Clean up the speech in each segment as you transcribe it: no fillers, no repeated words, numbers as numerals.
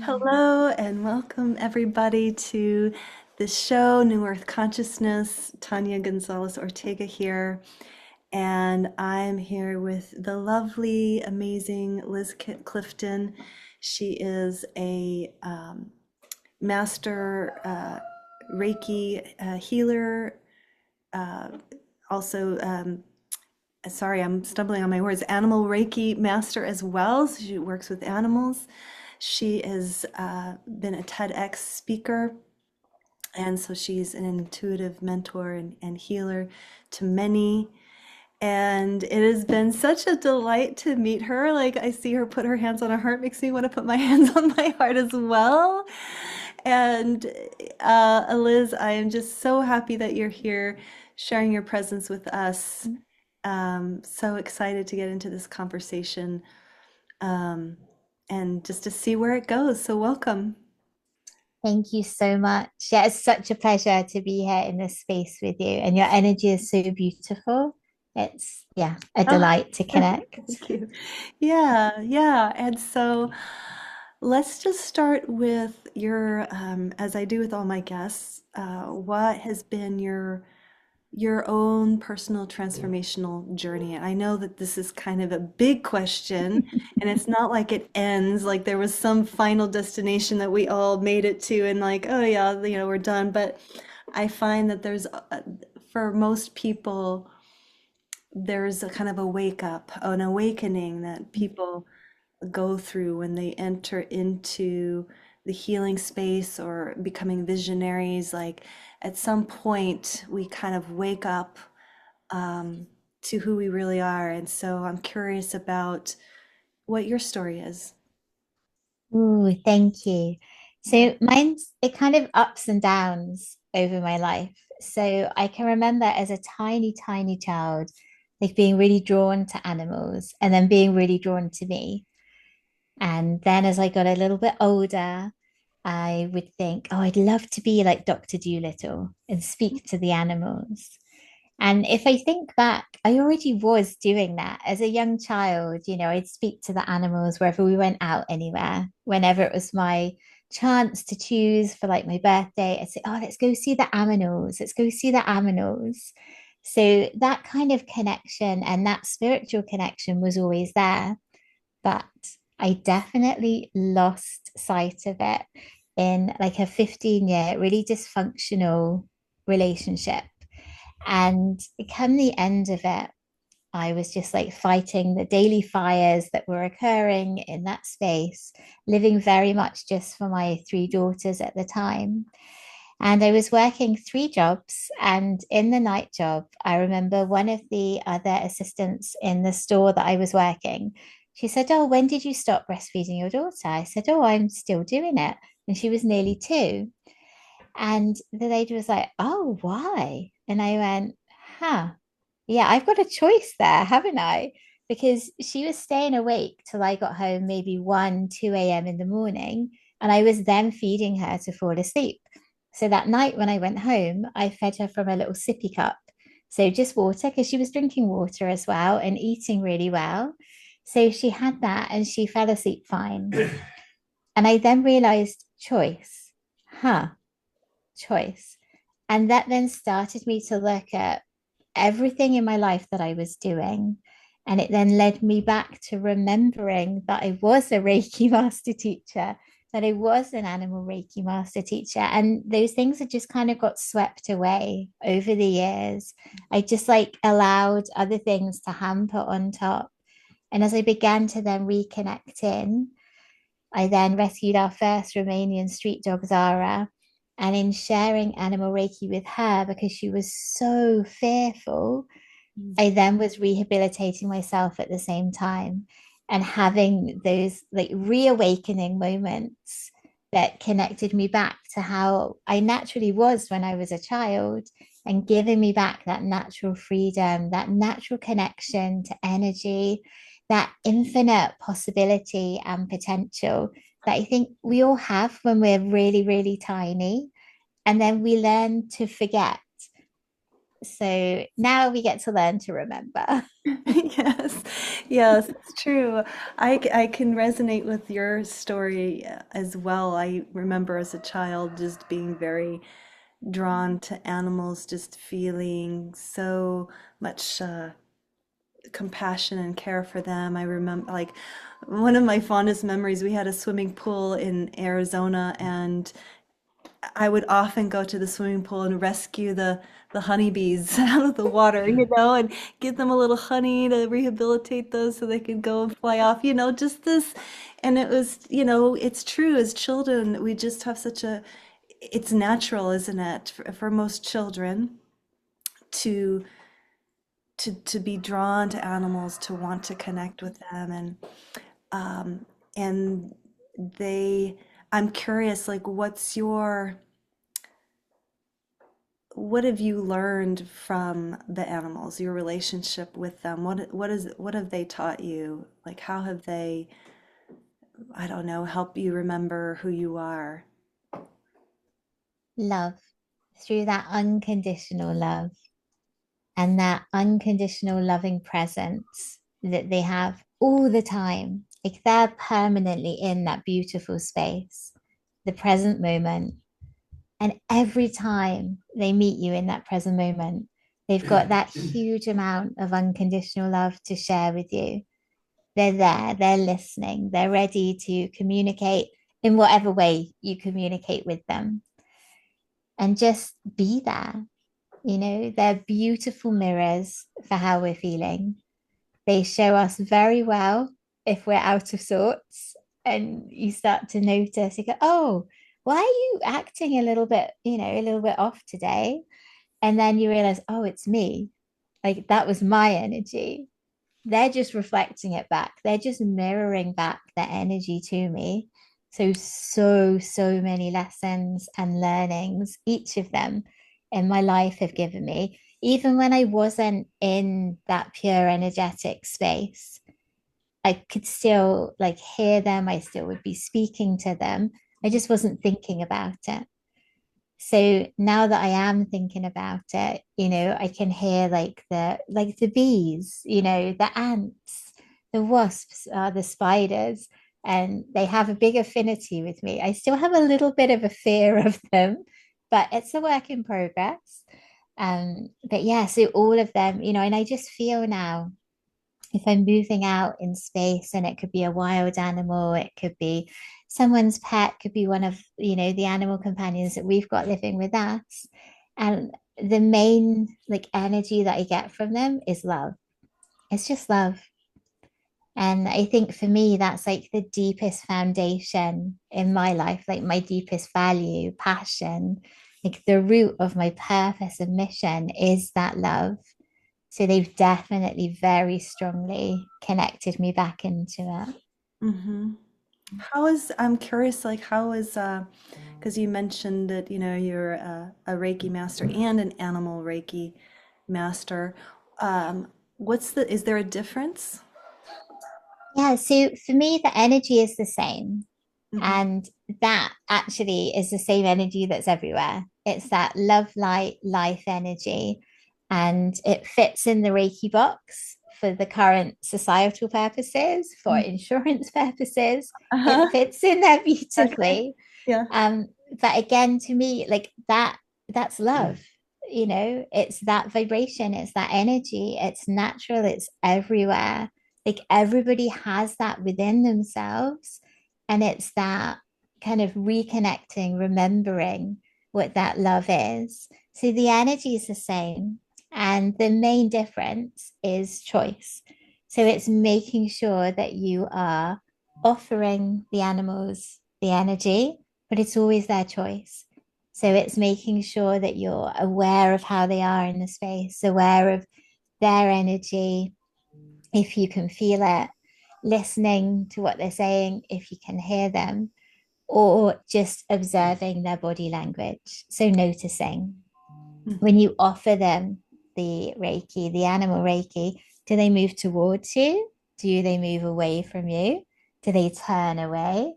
Hello and welcome everybody to this show, New Earth Consciousness. Tania Gonzalez Ortega here, and I'm here with the lovely, amazing Liz Clifton. She is a master Reiki healer, uh, also sorry, I'm stumbling on my words, animal Reiki master as well. So she works with animals. She has been a TEDx speaker, and so she's an intuitive mentor and healer to many. And it has been such a delight to meet her. Like I see her put her hands on her heart, makes me want to put my hands on my heart as well. And Liz, I am just so happy that you're here sharing your presence with us. So excited to get into this conversation um, and just to see where it goes. So welcome. Thank you so much. Yeah, it's such a pleasure to be here in this space with you, and your energy is so beautiful. It's, yeah, a Oh, delight to connect. thank you. Yeah, yeah. And so let's just start with your, as I do with all my guests, what has been your own personal transformational journey? And I know that this is kind of a big question, and it's not like it ends, like there was some final destination that we all made it to, and like, oh yeah, we're done. But I find that for most people, there's a kind of a wake up, an awakening that people go through when they enter into the healing space or becoming visionaries. Like at some point, we kind of wake up um, to who we really are. And so I'm curious about what your story is. Ooh, thank you. Yeah. So mine's it kind of ups and downs over my life. So I can remember as a tiny, tiny child, like being really drawn to animals and then being really drawn to me. And then as I got a little bit older, I would think, oh, I'd love to be like Dr. Dolittle and speak to the animals. And if I think back, I already was doing that as a young child. I'd speak to the animals wherever we went out anywhere, whenever it was my chance to choose for like my birthday. I'd say, oh, let's go see the aminals. Let's go see the aminals. So that kind of connection and that spiritual connection was always there. But I definitely lost sight of it in like a 15-year, really dysfunctional relationship. And come the end of it, I was just like fighting the daily fires that were occurring in that space, living very much just for my three daughters at the time. And I was working three jobs. And in the night job, I remember one of the other assistants in the store that I was working, she said, oh, when did you stop breastfeeding your daughter? I said, oh, I'm still doing it. And she was nearly two. And the lady was like, oh, why? And I went, huh, yeah, I've got a choice there, haven't I? Because she was staying awake till I got home, maybe 1, 2 a.m. in the morning. And I was then feeding her to fall asleep. So that night when I went home, I fed her from a little sippy cup. So just water, because she was drinking water as well and eating really well. So she had that and she fell asleep fine. And I then realized choice. Huh, choice. And that then started me to look at everything in my life that I was doing. And it then led me back to remembering that I was a Reiki master teacher, that I was an animal Reiki master teacher. And those things had just kind of got swept away over the years. I just like allowed other things to hamper on top. And as I began to then reconnect in, I then rescued our first Romanian street dog, Zara. And in sharing animal Reiki with her, because she was so fearful, I then was rehabilitating myself at the same time and having those like reawakening moments that connected me back to how I naturally was when I was a child and giving me back that natural freedom, that natural connection to energy, that infinite possibility and potential that I think we all have when we're really, really tiny. And then we learn to forget So now we get to learn to remember. Yes, yes, it's true. I can resonate with your story as well. I remember as a child just being very drawn to animals, just feeling so much compassion and care for them. I remember, like, one of my fondest memories, we had a swimming pool in Arizona, and I would often go to the swimming pool and rescue the honeybees out of the water, and give them a little honey to rehabilitate those so they could go and fly off, just this. And it was, it's true, as children, we just have it's natural, isn't it, for most children to to be drawn to animals, to want to connect with them, um, and they. I'm curious, like, what have you learned from the animals, your relationship with them? What have they taught you? Like, how have they, I don't know, help you remember who you are? Love, through that unconditional love and that unconditional loving presence that they have all the time. Like they're permanently in that beautiful space, the present moment. And every time they meet you in that present moment, they've got that huge amount of unconditional love to share with you. They're there, they're listening, they're ready to communicate in whatever way you communicate with them and just be there. They're beautiful mirrors for how we're feeling. They show us very well if we're out of sorts. And you start to notice, you go, oh, why are you acting a little bit, a little bit off today? And then you realize, oh, it's me. Like that was my energy. They're just reflecting it back. They're just mirroring back their energy to me. So many lessons and learnings, each of them in my life have given me, even when I wasn't in that pure energetic space. I could still like hear them. I still would be speaking to them. I just wasn't thinking about it. So now that I am thinking about it, I can hear like the bees, the ants, the wasps, the spiders, and they have a big affinity with me. I still have a little bit of a fear of them, but it's a work in progress. But yeah, so all of them, and I just feel now if I'm moving out in space, and it could be a wild animal, it could be someone's pet, could be one of, the animal companions that we've got living with us. And the main like energy that I get from them is love. It's just love. And I think for me, that's like the deepest foundation in my life, like my deepest value, passion, like the root of my purpose and mission is that love. So they've definitely very strongly connected me back into it. Hmm. I'm curious, like, because you mentioned that, you're a Reiki master and an animal Reiki master. Is there a difference? Yeah, so for me, the energy is the same. Hmm. And that actually is the same energy that's everywhere. It's that love, light, life energy. And it fits in the Reiki box for the current societal purposes, for insurance purposes. Uh-huh. It fits in there Okay. beautifully. Yeah. But again, to me, like that's love. It's that vibration, it's that energy, it's natural, it's everywhere. Like everybody has that within themselves. And it's that kind of reconnecting, remembering what that love is. So the energy is the same. And the main difference is choice. So it's making sure that you are offering the animals the energy, but it's always their choice. So it's making sure that you're aware of how they are in the space, aware of their energy, if you can feel it, listening to what they're saying, if you can hear them, or just observing their body language. So noticing when Mhm. you offer them the Reiki, the animal Reiki, do they move towards you? Do they move away from you? Do they turn away?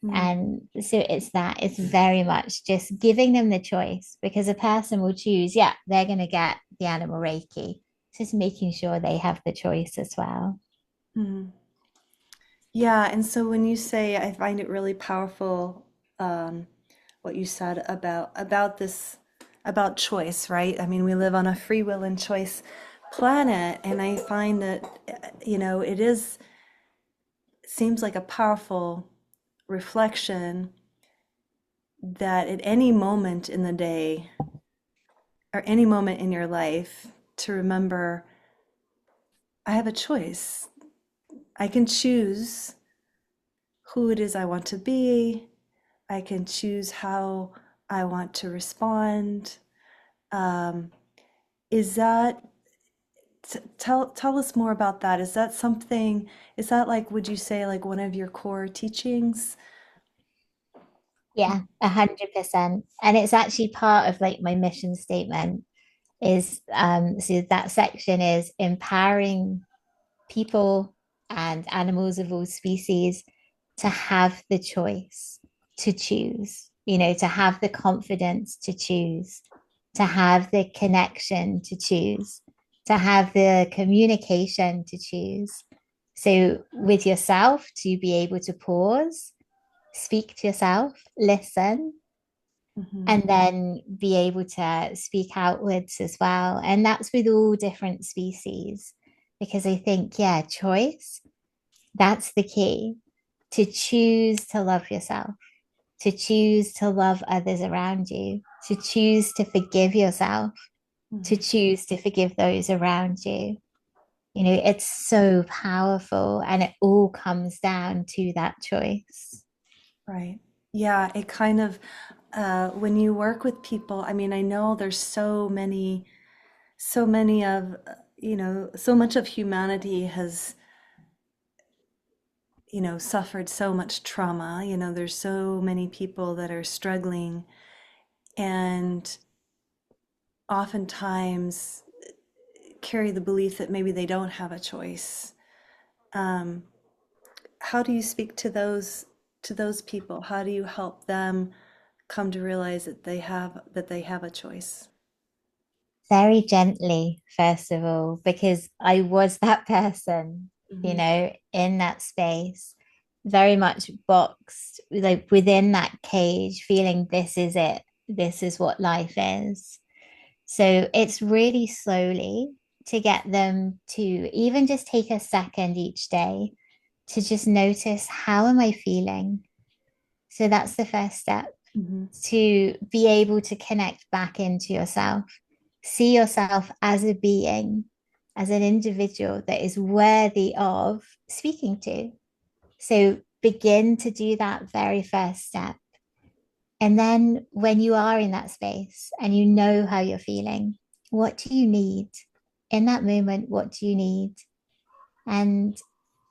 Mm, And so it's very much just giving them the choice because a person will choose, yeah, they're going to get the animal Reiki. Just making sure they have the choice as well. mm. Yeah, and so when you say, I find it really powerful, what you said about this, about choice, right? I mean, we live on a free will and choice planet, and I find that, it seems like a powerful reflection that at any moment in the day or any moment in your life to remember, I have a choice. I can choose who it is I want to be. I can choose how I want to respond. Um, is that, tell us more about that. Is that something, is that like, would you say like one of your core teachings? Yeah, 100%. And it's actually part of like my mission statement is so that section is empowering people and animals of all species to have the choice to choose, to have the confidence to choose, to have the connection to choose, to have the communication to choose. So, with yourself, to be able to pause, speak to yourself, listen, Hmm. and then be able to speak outwards as well. And that's with all different species, because I think, yeah, choice, that's the key to choose to love yourself, to choose to love others around you, to choose to forgive yourself, to Hmm. choose to forgive those around you. It's so powerful and it all comes down to that choice. Right. Yeah, it kind of, when you work with people, I mean, I know there's so many of, so much of humanity has, suffered so much trauma. There's so many people that are struggling, and oftentimes carry the belief that maybe they don't have a choice. Um, how do you speak to those people? How do you help them come to realize that they have a choice? Very gently, first of all, because I was that person, Hmm. in that space, very much boxed, like within that cage, feeling this is it, this is what life is. So it's really slowly to get them to even just take a second each day to just notice how am I feeling? So that's the first step Hmm. to be able to connect back into yourself, see yourself as a being, as an individual that is worthy of speaking to. So begin to do that very first step. And then when you are in that space and you know how you're feeling, what do you need? In that moment, what do you need? And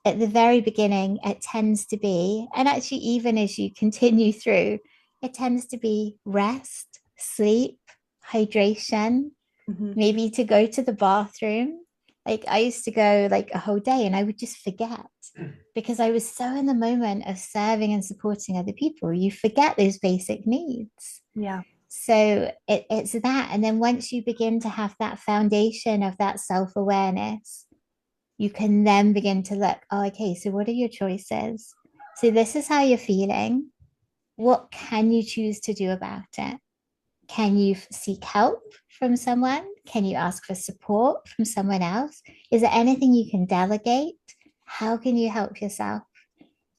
at the very beginning, it tends to be, and actually, even as you continue through, it tends to be rest, sleep, hydration, Hmm. maybe to go to the bathroom. Like I used to go like a whole day and I would just forget because I was so in the moment of serving and supporting other people. You forget those basic needs. Yeah. So it's that. And then once you begin to have that foundation of that self awareness, you can then begin to look, oh, okay, so what are your choices? So this is how you're feeling. What can you choose to do about it? Can you seek help from someone? Can you ask for support from someone else? Is there anything you can delegate? How can you help yourself?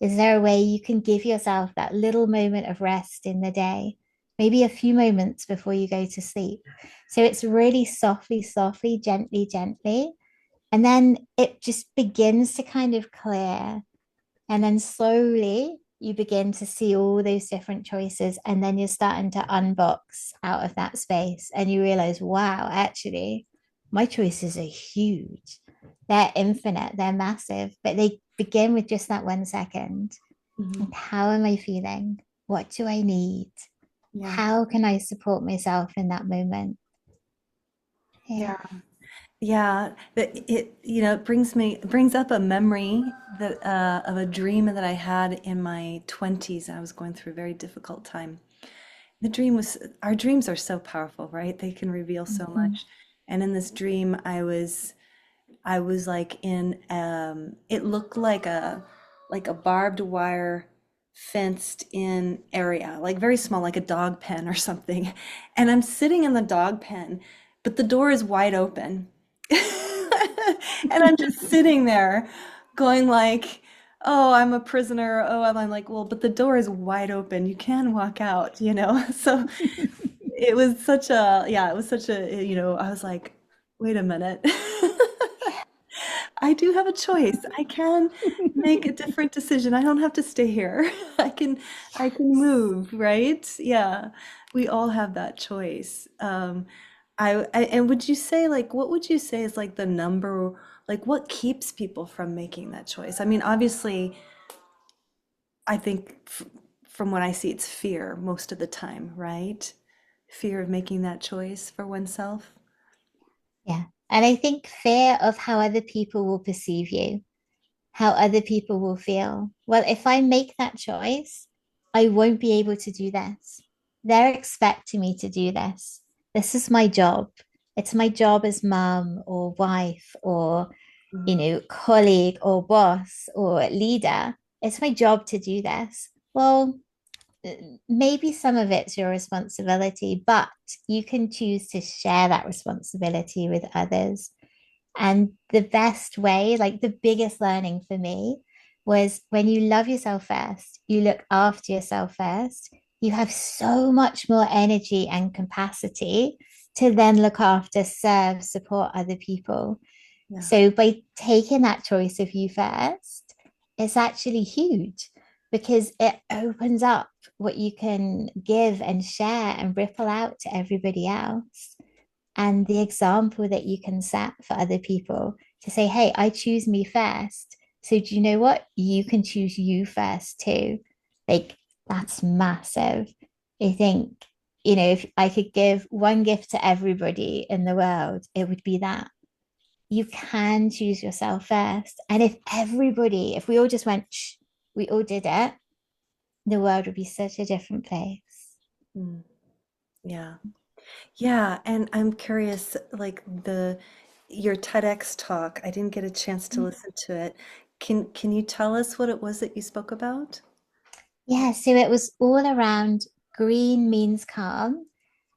Is there a way you can give yourself that little moment of rest in the day? Maybe a few moments before you go to sleep. So it's really softly, softly, gently, gently. And then it just begins to kind of clear. And then slowly you begin to see all those different choices. And then you're starting to unbox out of that space. And you realize, wow, actually, my choices are huge. They're infinite, they're massive, but they begin with just that 1 second. Hmm. Like, how am I feeling? What do I need? Yeah. How can I support myself in that moment? Yeah. Yeah. Yeah, that it it brings up a memory that of a dream that I had in my 20s. I was going through a very difficult time. The dream was Our dreams are so powerful, right? They can reveal so Mhm. much. And in this dream, I was like in it looked like a barbed wire fenced in area, like very small, like a dog pen or something. And I'm sitting in the dog pen, but the door is wide open. And I'm just sitting there going like, oh, I'm a prisoner. Oh, I'm like, well, but the door is wide open. You can walk out, you know? So it was such a, yeah, it was such a, I was like, wait a minute. I do have a choice. I can make a different decision. I don't have to stay here. I can Yes. move, right? Yeah. We all have that choice. And would you say like what would you say is like the number like what keeps people from making that choice? I mean, obviously, I think from what I see, it's fear most of the time, right? Fear of making that choice for oneself. Yeah. And I think fear of how other people will perceive you, how other people will feel. Well, if I make that choice, I won't be able to do this. They're expecting me to do this. This is my job. It's my job as mum or wife or, Mm, colleague or boss or leader. It's my job to do this. Well, maybe some of it's your responsibility, but you can choose to share that responsibility with others. And the best way, like the biggest learning for me, was when you love yourself first, you look after yourself first, you have so much more energy and capacity to then look after, serve, support other people. yeah. So by taking that choice of you first, it's actually huge because it opens up what you can give and share and ripple out to everybody else. And the example that you can set for other people to say, hey, I choose me first. So do you know what? You can choose you first too. Like that's massive. I think, if I could give one gift to everybody in the world, it would be that you can choose yourself first. And if we all just went, shh, we all did it, the world would be such a different place. Mm, yeah. Yeah, and I'm curious, like the your TEDx talk, I didn't get a chance to listen to it. Can you tell us what it was that you spoke about? Yeah, so it was all around green means calm,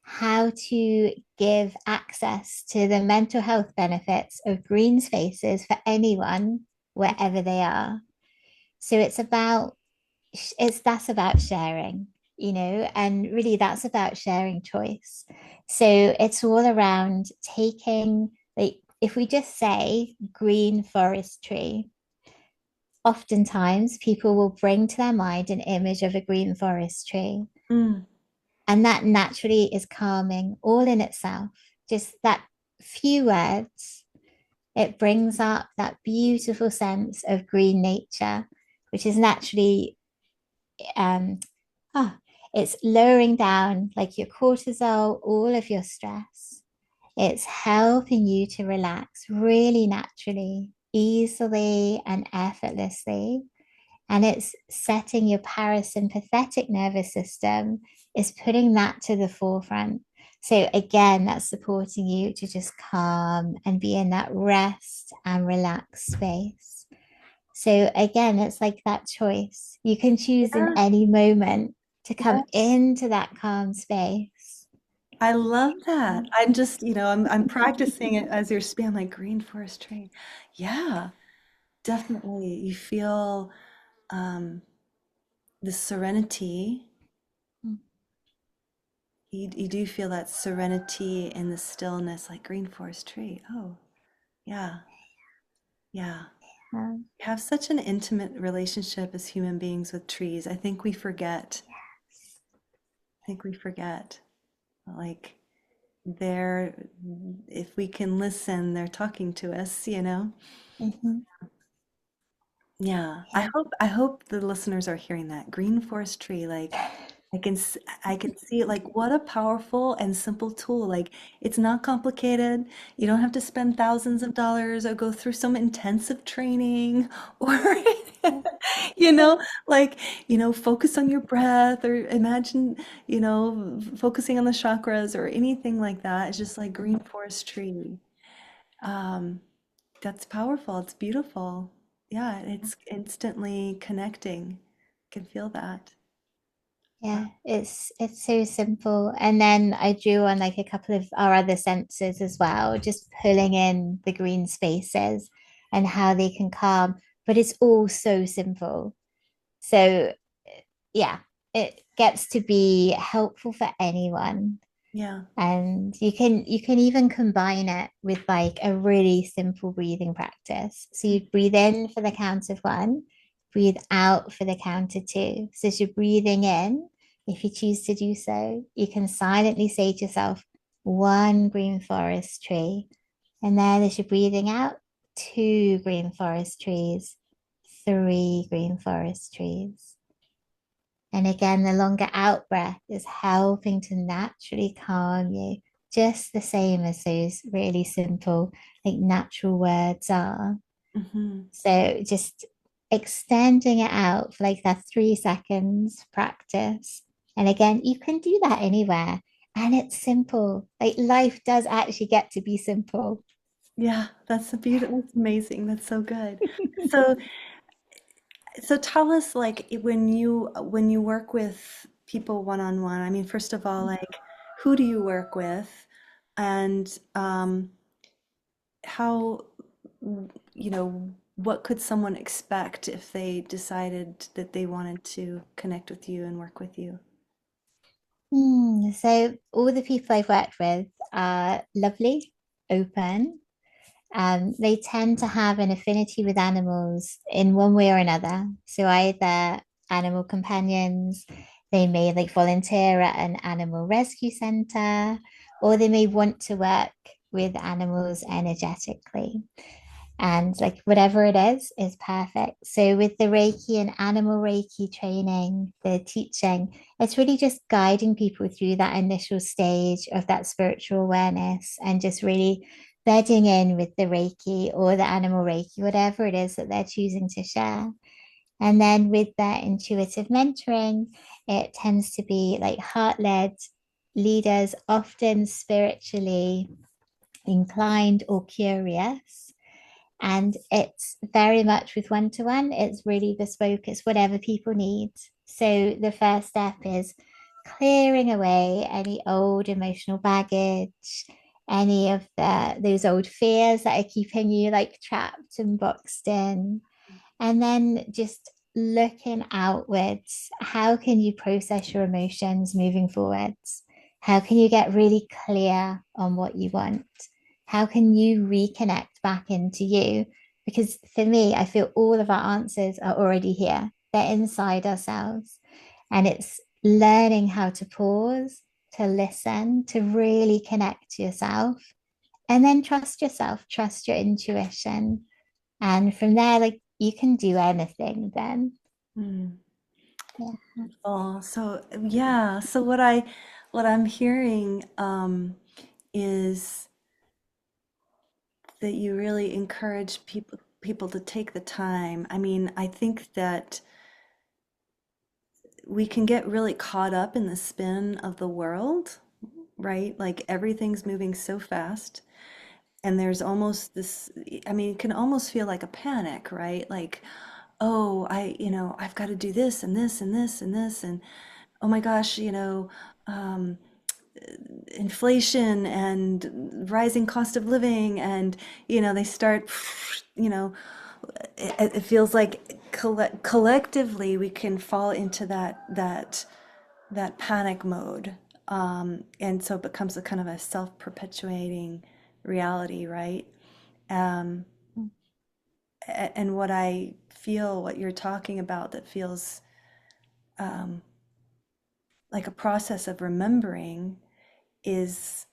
how to give access to the mental health benefits of green spaces for anyone wherever they are. So it's that's about sharing, and really that's about sharing choice. So it's all around taking, like, if we just say green forestry, oftentimes people will bring to their mind an image of a green forest tree. Mm, And that naturally is calming all in itself. Just that few words, it brings up that beautiful sense of green nature, which is naturally um, ah, it's lowering down like your cortisol, all of your stress. It's helping you to relax really naturally, easily, and effortlessly. And it's setting your parasympathetic nervous system, is putting that to the forefront. So again, that's supporting you to just calm and be in that rest and relaxed space. So again, it's like that choice. You can choose in yeah, any moment to come yes. into that calm space. I love that. I'm just, I'm practicing it as you're speaking. I'm like green forest tree. Yeah, definitely. You feel um the serenity. You do feel that serenity and the stillness like green forest tree. Oh, yeah. Yeah. Um, We have such an intimate relationship as human beings with trees. I think we forget. I think we forget. Like they're, if we can listen, they're talking to us, you know? mhm. Yeah. Yeah. I hope the listeners are hearing that. Green forest tree, like I can s- I can see it, like what a powerful and simple tool. Like it's not complicated. You don't have to spend thousands of dollars or go through some intensive training or you know, like, focus on your breath or imagine, focusing on the chakras or anything like that. It's just like green forest tree. Um, that's powerful. It's beautiful. Yeah, it's instantly connecting. Can feel that. Yeah, it's so simple. And then I drew on like a couple of our other senses as well, just pulling in the green spaces and how they can calm. But it's all so simple. So yeah, it gets to be helpful for anyone. Yeah. And you can even combine it with like a really simple breathing practice. So you breathe in for the count of one, breathe out for the count of two. So as you're breathing in, if you choose to do so, you can silently say to yourself, one green forest tree. And then as you're breathing out, two green forest trees, three green forest trees. And again, the longer out breath is helping to naturally calm you, just the same as those really simple, like natural words are. Hmm. So just extending it out for like that 3 seconds practice. And again, you can do that anywhere. And it's simple. Like life does actually get to be simple. Yeah, that's a beautiful, that's amazing. That's so good. So, so tell us, like, when you work with people one on one, I mean, first of all, like, who do you work with? And how, what could someone expect if they decided that they wanted to connect with you and work with you? So all the people I've worked with are lovely, open. They tend to have an affinity with animals in one way or another. So either animal companions, they may like volunteer at an animal rescue center, or they may want to work with animals energetically. And like whatever it is perfect. So with the Reiki and animal Reiki training, the teaching, it's really just guiding people through that initial stage of that spiritual awareness and just really bedding in with the Reiki or the animal Reiki, whatever it is that they're choosing to share. And then with their intuitive mentoring, it tends to be like heart-led leaders, often spiritually inclined or curious, and it's very much with one to one, it's really bespoke, it's whatever people need. So the first step is clearing away any old emotional baggage, any of those old fears that are keeping you like trapped and boxed in. And then just looking outwards, how can you process your emotions moving forwards? How can you get really clear on what you want? How can you reconnect back into you? Because for me, I feel all of our answers are already here, they're inside ourselves. And it's learning how to pause, to listen, to really connect to yourself, and then trust yourself, trust your intuition. And from there, like you can do anything then. Hmm. Yeah. Oh, so yeah, so what I'm hearing is that you really encourage people to take the time. I mean, I think that we can get really caught up in the spin of the world, right? Like everything's moving so fast. And there's almost this, I mean, it can almost feel like a panic, right? Like, oh, I've got to do this and this and this and this. And oh my gosh, um, inflation and rising cost of living. And, they start, you know, it feels like collectively we can fall into that panic mode. And so it becomes a kind of a self-perpetuating reality, right? Um, and what I feel, what you're talking about, that feels um, like a process of remembering is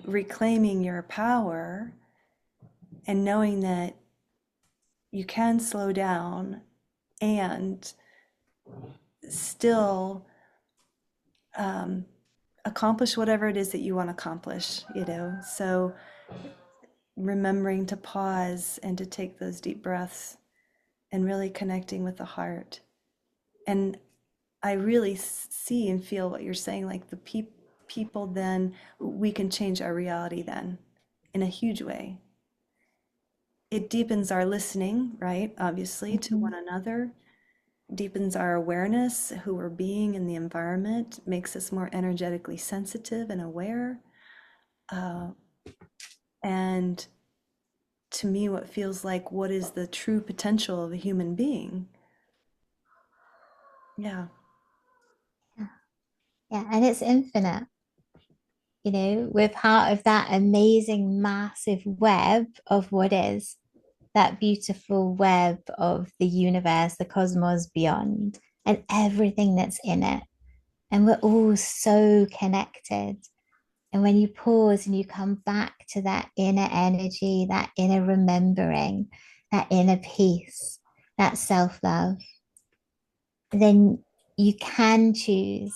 reclaiming your power and knowing that you can slow down and still um, accomplish whatever it is that you want to accomplish, you know. So remembering to pause and to take those deep breaths and really connecting with the heart. And I really see and feel what you're saying, like the people then, we can change our reality then in a huge way. It deepens our listening, right? Obviously, to one Mhm. another, deepens our awareness, who we're being in the environment, makes us more energetically sensitive and aware. Uh, and to me, what feels like what is the true potential of a human being. Yeah. Yeah. Yeah, and it's infinite. We're part of that amazing, massive web of what is that beautiful web of the universe, the cosmos beyond, and everything that's in it. And we're all so connected. And when you pause and you come back to that inner energy, that inner remembering, that inner peace, that self love, then you can choose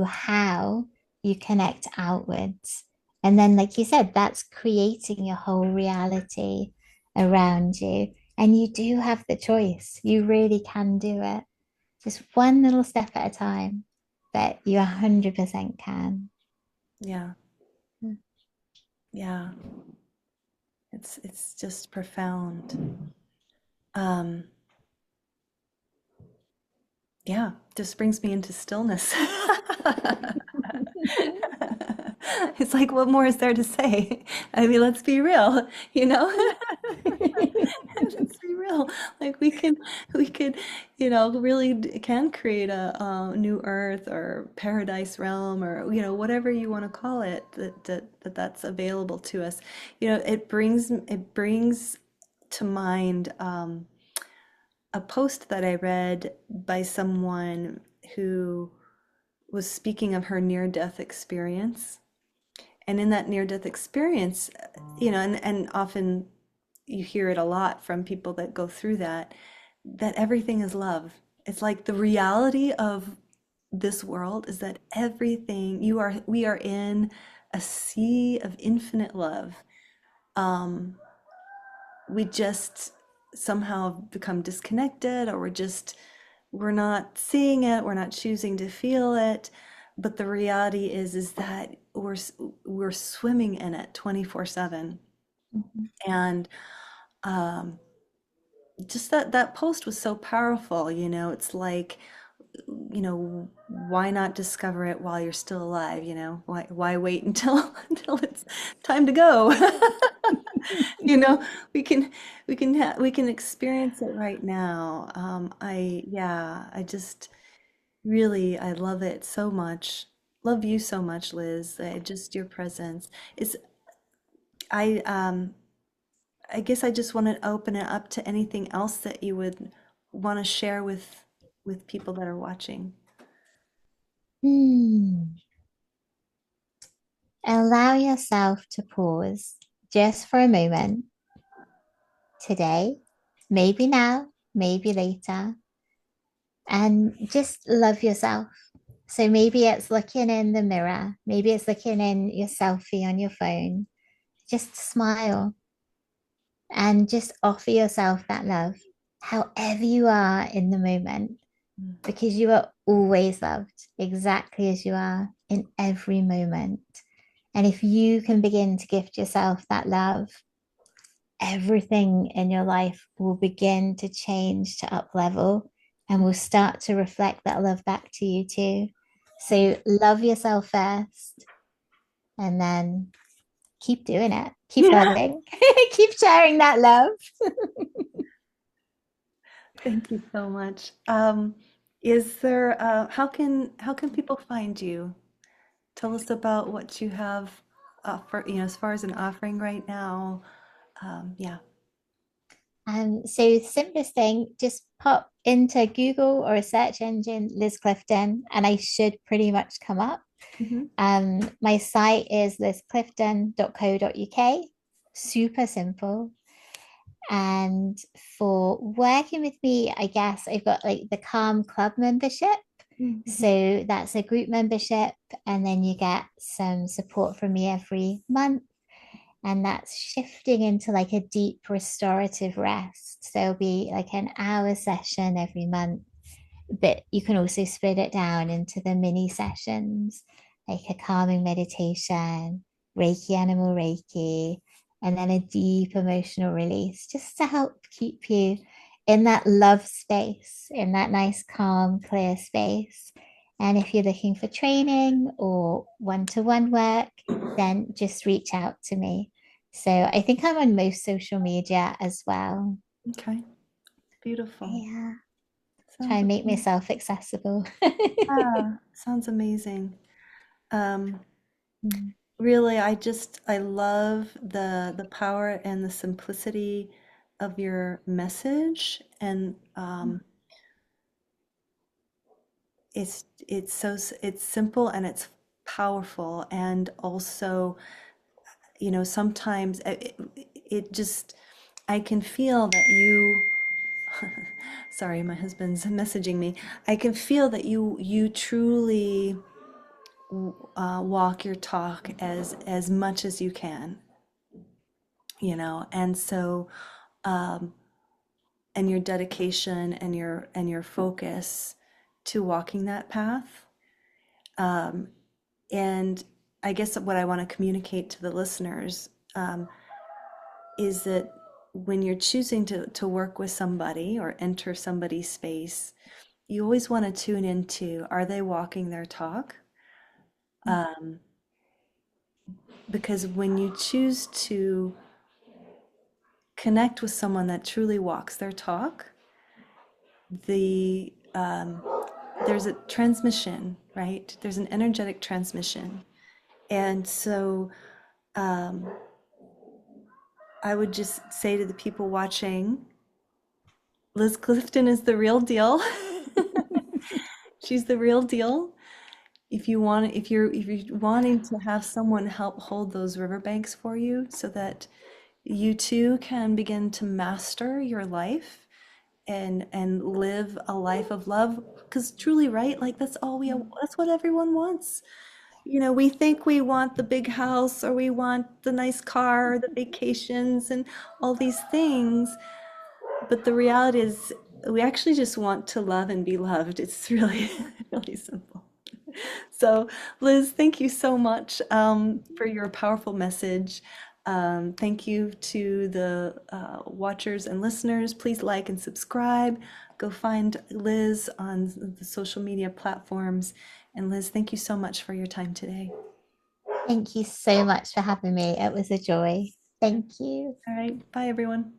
how you connect outwards. And then, like you said, that's creating your whole reality around you. And you do have the choice. You really can do it. Just one little step at a time, but you 100% can. Yeah. Yeah. It's just profound. Um, yeah, just brings me into stillness. It's like, what more is there to say? I mean, let's be real, you know? Let's be real. Like we could, really can create a new earth or paradise realm or, whatever you want to call it, that's available to us. It brings to mind a post that I read by someone who was speaking of her near-death experience. And in that near-death experience, and often you hear it a lot from people that go through that, that everything is love. It's like the reality of this world is that we are in a sea of infinite love. Um, we just somehow become disconnected, or we're not seeing it, we're not choosing to feel it. But the reality is that we're swimming in it 24/7. Mhm. And um, just that post was so powerful. It's like, why not discover it while you're still alive? Why wait until until it's time to go? you know we can we can experience it right now. I just really, I love it so much. Love you so much, Liz. Just your presence is, I I guess I just want to open it up to anything else that you would want to share with people that are watching. Hmm. Allow yourself to pause just for a moment today, maybe now, maybe later, and just love yourself. So maybe it's looking in the mirror, maybe it's looking in your selfie on your phone. Just smile and just offer yourself that love, however you are in the moment, because you are always loved exactly as you are in every moment. And if you can begin to gift yourself that love, everything in your life will begin to change to up level and will start to reflect that love back to you too. So love yourself first and then keep doing it. Keep loving. Keep sharing that love. Thank you so much. Is there how can people find you? Tell us about what you have for, as far as an offering right now. Yeah. So the simplest thing, just pop into Google or a search engine, Liz Clifton, and I should pretty much come up. Hmm. My site is lizclifton.co.uk. Super simple. And for working with me, I guess I've got like the Calm Club membership. Mhm. So that's a group membership, and then you get some support from me every month. And that's shifting into like a deep restorative rest. So it'll be like an hour session every month, but you can also split it down into the mini sessions, like a calming meditation, Reiki, animal Reiki, and then a deep emotional release, just to help keep you in that love space, in that nice, calm, clear space. And if you're looking for training or one-to-one work, then just reach out to me. So I think I'm on most social media as well. Okay, beautiful. Yeah, try Sounds and make amazing. myself accessible. Yeah, sounds amazing. Um, Mm, Really, I love the power and the simplicity of your message, and mm, it's simple and it's powerful, and also, sometimes it just I can feel that you. Sorry, my husband's messaging me. I can feel that you truly walk your talk as much as you can, and so and your dedication and your focus to walking that path. And I guess what I want to communicate to the listeners is that when you're choosing to work with somebody or enter somebody's space, you always want to tune into, are they walking their talk? mm, Because when you choose to connect with someone that truly walks their talk, the there's a transmission, right? There's an energetic transmission. And so I would just say to the people watching, Liz Clifton is the real deal. She's the real deal. If you're wanting to have someone help hold those riverbanks for you so that you too can begin to master your life and live a life of love, because truly, right, like that's what everyone wants. We think we want the big house or we want the nice car or the vacations and all these things, but the reality is we actually just want to love and be loved. It's really really simple. So, Liz, thank you so much for your powerful message. Thank you to the watchers and listeners. Please like and subscribe. Go find Liz on the social media platforms. And Liz, thank you so much for your time today. Thank you so much for having me. It was a joy. Thank you. All right. Bye, everyone.